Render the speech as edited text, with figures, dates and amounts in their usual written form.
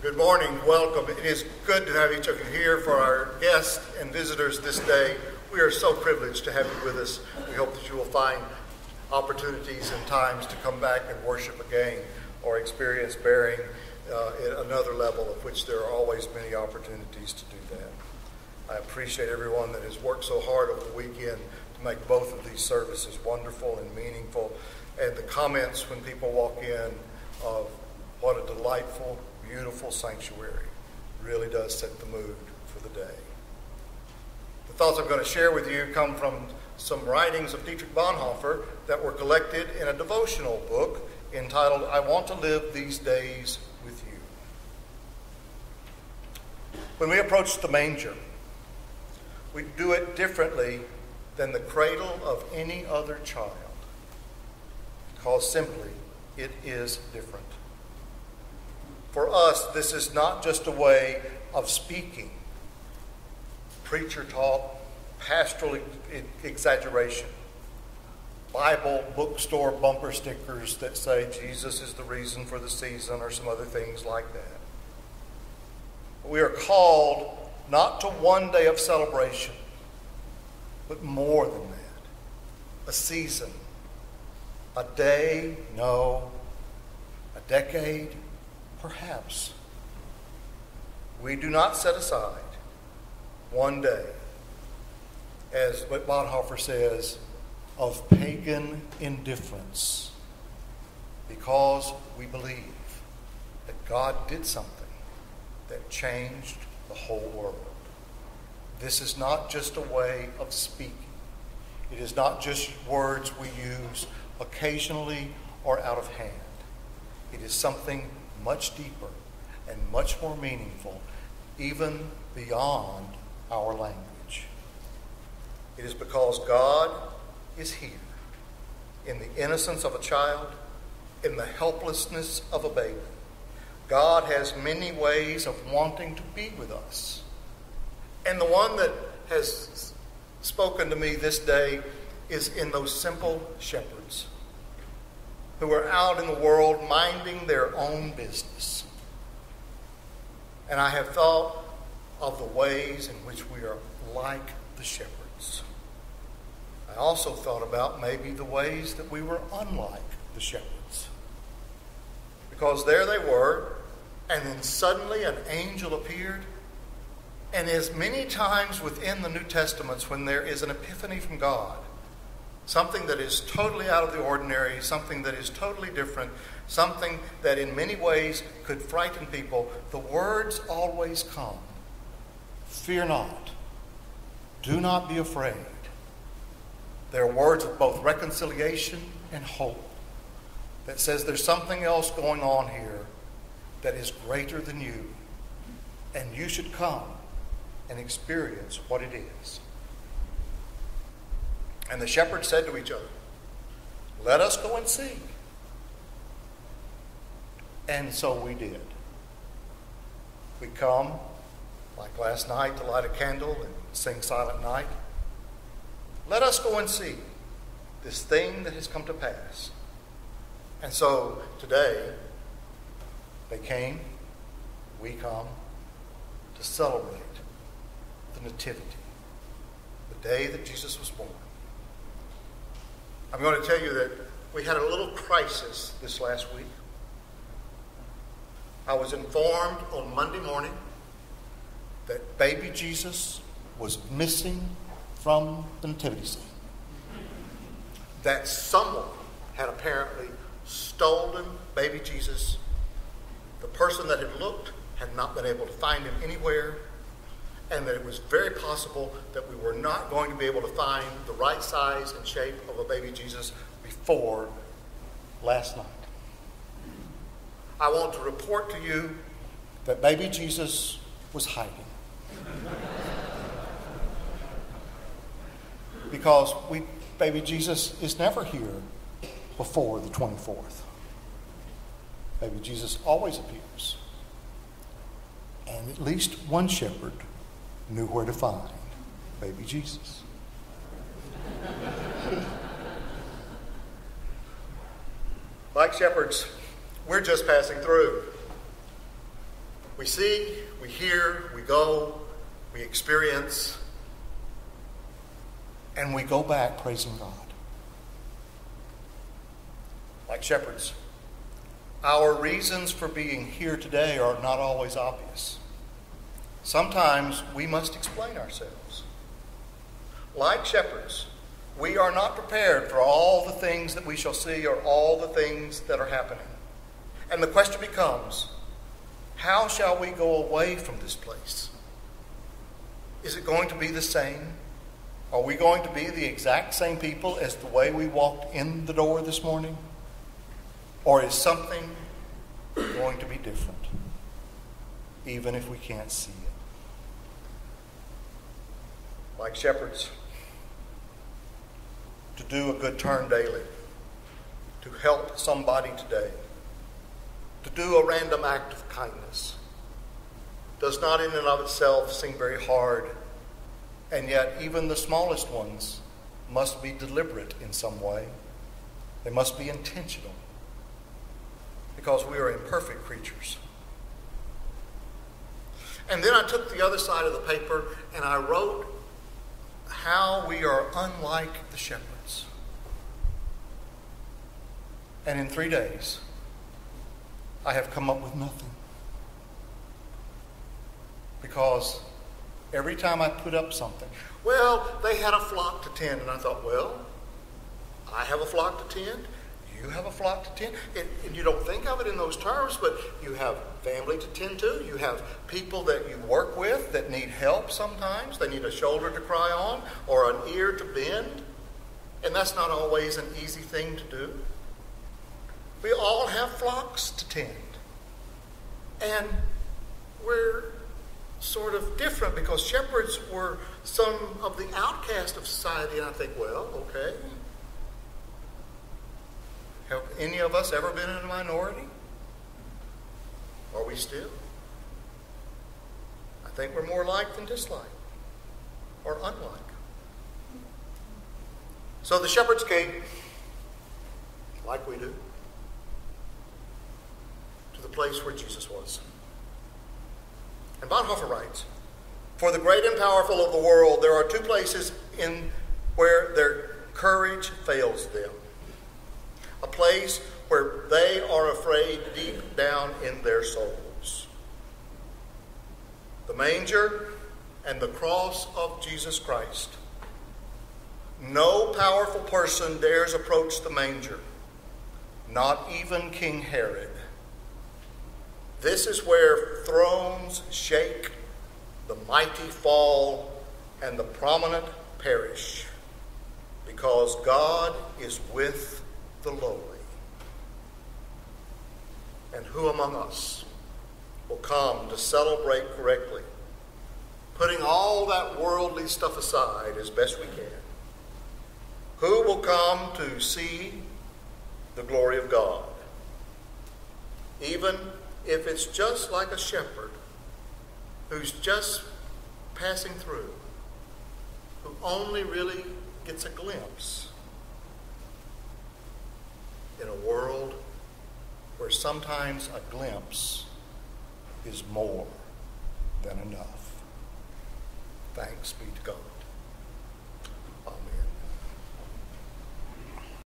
Good morning, welcome. It is good to have each of you here. For our guests and visitors this day, we are so privileged to have you with us. We hope that you will find opportunities and times to come back and worship again or experience bearing at another level, of which there are always many opportunities to do that. I appreciate everyone that has worked so hard over the weekend to make both of these services wonderful and meaningful, and the comments when people walk in of what a delightful, beautiful sanctuary really does set the mood for the day. The thoughts I'm going to share with you come from some writings of Dietrich Bonhoeffer that were collected in a devotional book entitled, I Want to Live These Days with You. When we approach the manger, we do it differently than the cradle of any other child, because simply it is different. For us, this is not just a way of speaking, preacher talk, pastoral exaggeration, Bible bookstore bumper stickers that say Jesus is the reason for the season or some other things like that. We are called not to one day of celebration, but more than that. A season, a day, no, a decade, perhaps. We do not set aside one day, as what Bonhoeffer says, of pagan indifference, because we believe that God did something that changed the whole world. This is not just a way of speaking. It is not just words we use occasionally or out of hand. It is something much deeper and much more meaningful, even beyond our language. It is because God is here, in the innocence of a child, in the helplessness of a baby. God has many ways of wanting to be with us. And the one that has spoken to me this day is in those simple shepherds who are out in the world minding their own business. And I have thought of the ways in which we are like the shepherds. I also thought about maybe the ways that we were unlike the shepherds. Because there they were, and then suddenly an angel appeared. And as many times within the New Testaments when there is an epiphany from God, something that is totally out of the ordinary, something that is totally different, something that in many ways could frighten people, the words always come. Fear not. Do not be afraid. They're words of both reconciliation and hope that says there's something else going on here that is greater than you, and you should come and experience what it is. And the shepherds said to each other, let us go and see. And so we did. We come, like last night, to light a candle and sing Silent Night. Let us go and see this thing that has come to pass. And so today, they came, we come, to celebrate the Nativity, the day that Jesus was born. I'm going to tell you that we had a little crisis this last week. I was informed on Monday morning that baby Jesus was missing from the nativity scene. That someone had apparently stolen baby Jesus. The person that had looked had not been able to find him anywhere, and that it was very possible that we were not going to be able to find the right size and shape of a baby Jesus before last night. I want to report to you that baby Jesus was hiding. Because baby Jesus is never here before the 24th. Baby Jesus always appears. And at least one shepherd knew where to find baby Jesus. Like shepherds, we're just passing through. We see, we hear, we go, we experience, and we go back praising God. Like shepherds, our reasons for being here today are not always obvious. Sometimes we must explain ourselves. Like shepherds, we are not prepared for all the things that we shall see or all the things that are happening. And the question becomes, how shall we go away from this place? Is it going to be the same? Are we going to be the exact same people as the way we walked in the door this morning? Or is something going to be different, even if we can't see it? Like shepherds, to do a good turn daily, to help somebody today, to do a random act of kindness, does not in and of itself seem very hard, and yet even the smallest ones must be deliberate in some way. They must be intentional, because we are imperfect creatures. And then I took the other side of the paper and I wrote how we are unlike the shepherds. And in 3 days, I have come up with nothing. Because every time I put up something, well, they had a flock to tend, and I thought, well, I have a flock to tend. You have a flock to tend. And you don't think of it in those terms, but you have family to tend to. You have people that you work with that need help sometimes. They need a shoulder to cry on or an ear to bend. And that's not always an easy thing to do. We all have flocks to tend. And we're sort of different because shepherds were some of the outcast of society. And I think, well, okay. Have any of us ever been in a minority? Are we still? I think we're more like than dislike, or unlike. So the shepherds came, like we do, to the place where Jesus was. And Bonhoeffer writes, "For the great and powerful of the world, there are two places in where their courage fails them. A place where they are afraid deep down in their souls. The manger and the cross of Jesus Christ. No powerful person dares approach the manger, not even King Herod. This is where thrones shake, the mighty fall, and the prominent perish, because God is with the lowly. And who among us will come to celebrate correctly, putting all that worldly stuff aside as best we can? Who will come to see the glory of God, even if it's just like a shepherd who's just passing through, who only really gets a glimpse in a world where sometimes a glimpse is more than enough? Thanks be to God."